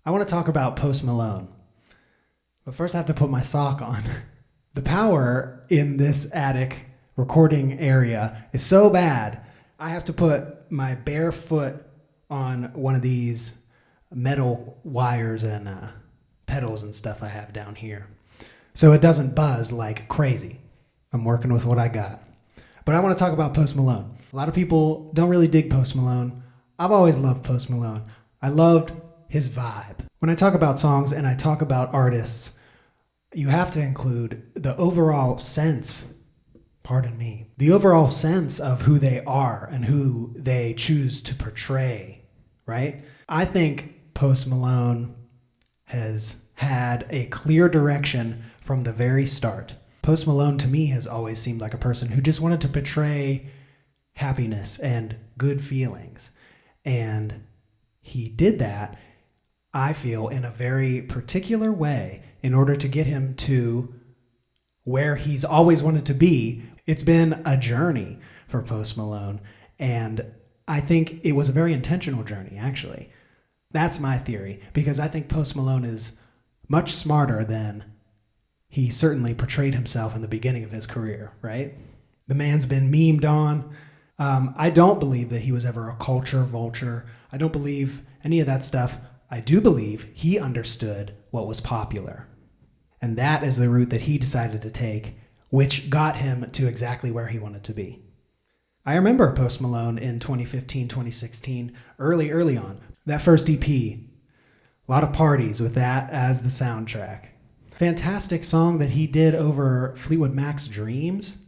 I want to talk about Post Malone. But first I have to put my sock on. The power in this attic recording area is so bad, I have to put my bare foot on one of these metal wires and pedals and stuff I have down here, so it doesn't buzz like crazy. I'm working with what I got. But I want to talk about Post Malone. A lot of people don't really dig Post Malone. I've always loved Post Malone. I loved his vibe. When I talk about songs and I talk about artists, you have to include the overall sense, the overall sense of who they are and who they choose to portray, right? I think Post Malone has had a clear direction from the very start. Post Malone to me has always seemed like a person who just wanted to portray happiness and good feelings. And he did that, I feel, in a very particular way in order to get him to where he's always wanted to be. It's been a journey for Post Malone, and I think it was a very intentional journey, actually. That's my theory, because I think Post Malone is much smarter than he certainly portrayed himself in the beginning of his career, right? The man's been memed on. I don't believe that he was ever a culture vulture. I don't believe any of that stuff. I do believe he understood what was popular. And that is the route that he decided to take, which got him to exactly where he wanted to be. I remember Post Malone in 2015, 2016, early on. That first EP, a lot of parties with that as the soundtrack. Fantastic song that he did over Fleetwood Mac's Dreams.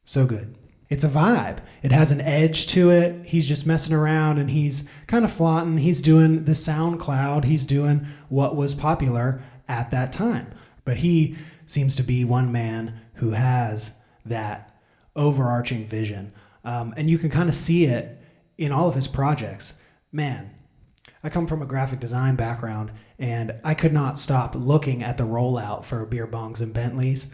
So good. It's a vibe. It has an edge to it. He's just messing around and he's kind of flaunting. He's doing the SoundCloud. He's doing what was popular at that time. But he seems to be one man who has that overarching vision. And you can kind of see it in all of his projects. Man, I come from a graphic design background, and I could not stop looking at the rollout for beer bongs and Bentleys.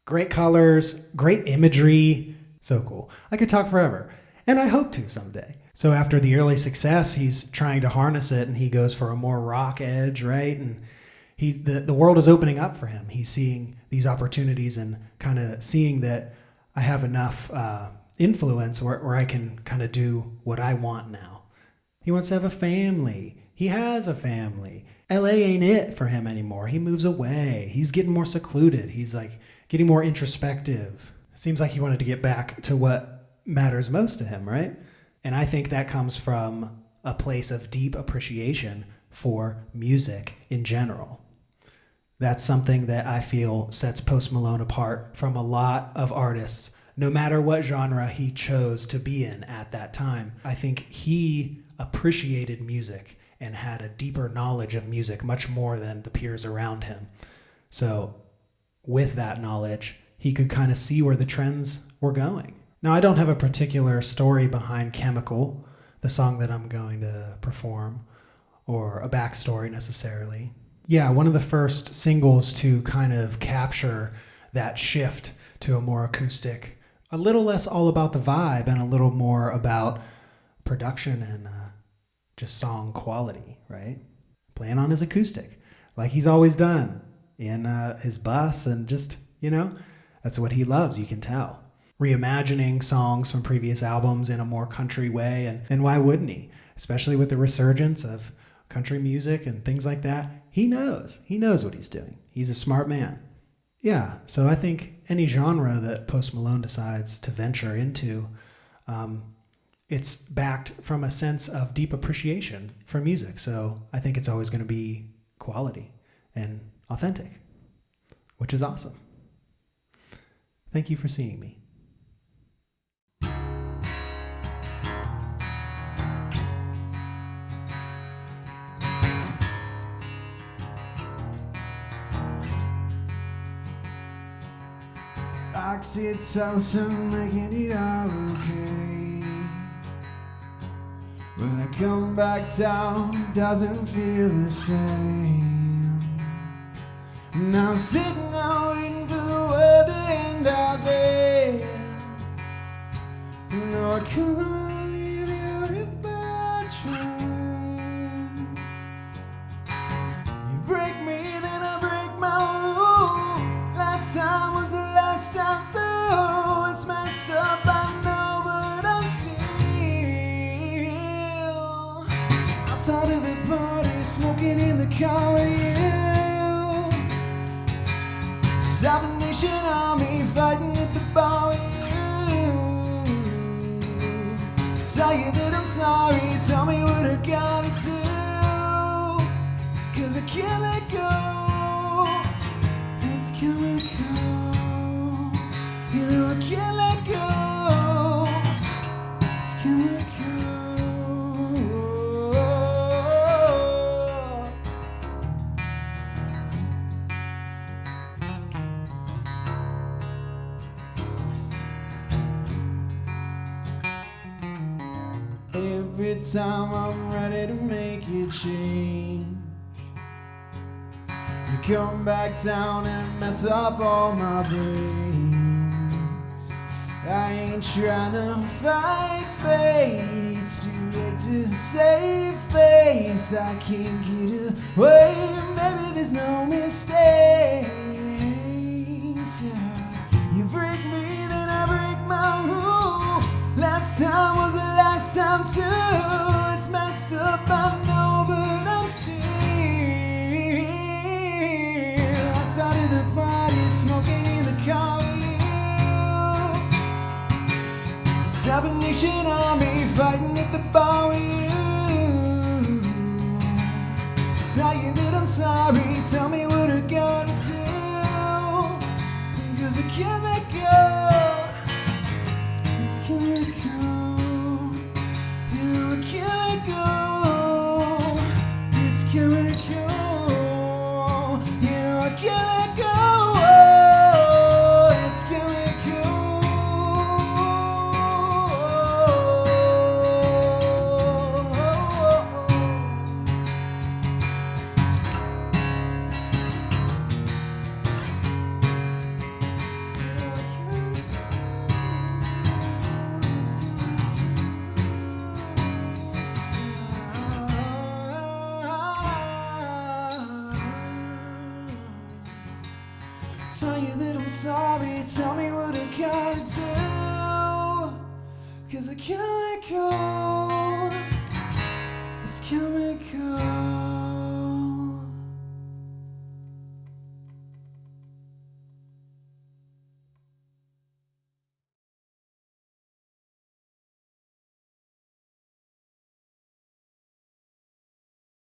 Great colors, great imagery. So cool. I could talk forever, and I hope to someday. So after the early success, he's trying to harness it, and he goes for a more rock edge, right? And the world is opening up for him. He's seeing these opportunities and kind of seeing that I have enough influence where I can kind of do what I want now. He wants to have a family. He has a family. LA ain't it for him anymore. He moves away. He's getting more secluded. He's like getting more introspective. Seems like he wanted to get back to what matters most to him, right? And I think that comes from a place of deep appreciation for music in general. That's something that I feel sets Post Malone apart from a lot of artists, no matter what genre he chose to be in at that time. I think he appreciated music and had a deeper knowledge of music, much more than the peers around him. So with that knowledge, he could kind of see where the trends were going. Now, I don't have a particular story behind Chemical, the song that I'm going to perform, or a backstory necessarily. Yeah, one of the first singles to kind of capture that shift to a more acoustic, a little less all about the vibe and a little more about production and just song quality, right? Playing on his acoustic, like he's always done in his bus, and just, that's what he loves, you can tell. Reimagining songs from previous albums in a more country way, and why wouldn't he? Especially with the resurgence of country music and things like that. He knows what he's doing. He's a smart man. Yeah, so I think any genre that Post Malone decides to venture into, it's backed from a sense of deep appreciation for music. So I think it's always going to be quality and authentic, which is awesome. Thank you for seeing me. Oxytocin making it all okay. When I come back down, it doesn't feel the same. Now I'm sitting out waiting for the world to end out there. No, I can't leave you if I try. of the party, smoking in the car with you. Salvation Nation Army, fighting at the bar with you. Tell you that I'm sorry, tell me what I gotta do, 'cause I can't let go. It's chemical, you know I can't let go. It's chemical. Every time I'm ready to make a change, you come back down and mess up all my brains. I ain't trying to fight fate, it's too late to save face. I can't get away, maybe there's no mistakes. You break me, then I break my rule. Last time was the last time too. It's messed up, I know, but I'm still outside of the party, smoking in the car with you. Salvation Nation Army, fighting at the bar with you. Tell you that I'm sorry, tell me what I gotta do, 'cause I can't let go. It's chemical, you know I can't let go. It's chemical, you know I can't let go. It's chemical. Tell you that I'm sorry, tell me what I gotta do, 'cause I can't let go. It's chemical.